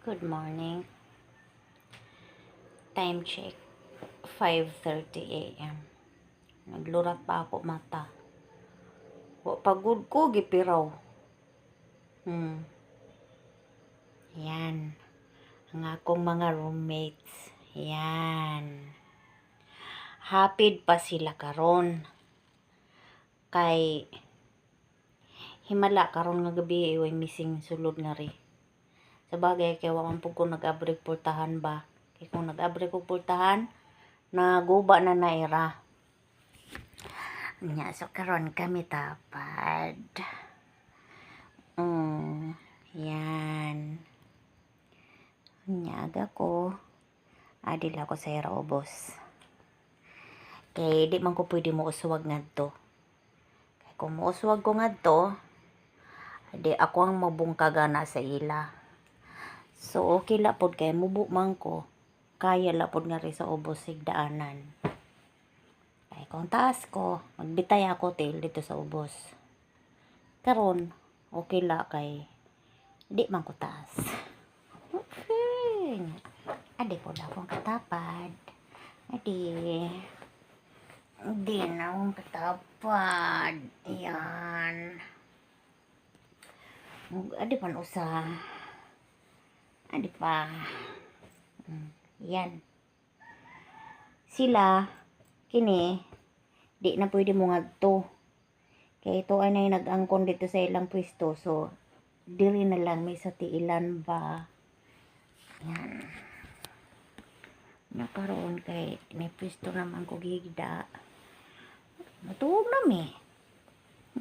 Good morning. Time check. 5:30 a.m. Naglurat pa ako mata. Pagod ko, gipiraw. Yan. Ang akong mga roommates. Yan. Hapid pa sila karon. Kay himala karon nga gabi iway missing sulod na ri. Sabagay kay wa man pud ko nag-abrik portahan ba. Kay kung nag-abrik ko portahan, naguba na naira. Nya so karon kami tapad. Yan. Nyaga ko. Adil ako sa ira ubos. Kay di man ko pwede mo uswag ngadto. Kay kung mo uswag ko ngadto, di ako ang mabungkaga na sa ila. So okay la pod kay mubo man ko. Kaya la pod nga ri sa ubos sigdaanan. Kay kung taas ko, magbitay ako til dito sa ubos. Karon okay la kay di man ko taas. Okay. Adi po na akong katapad. Adi na akong katapad. Yan. Adi pan usa. Adi pa. Yan. Sila, kini, di na pwede mo ngadto. Kaya ito ay nag-angkon dito sa ilang pwesto. So, dili na lang may sa tiilan ba. Yan. Nakaroon kay may pwesto naman ko gigda. Matuog na mi.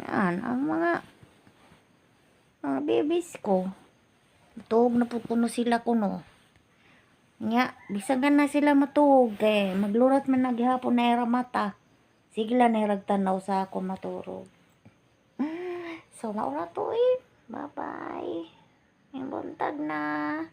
Yan, ang mga babies ko. Matuog na po kuno sila kuno. Nya, bisagan na sila matuog kay maglurat man naghihapon na ira mata. Sige lang nairagtanaw sa ako maturog. So, naura to eh. Bye-bye. Yung buntag na.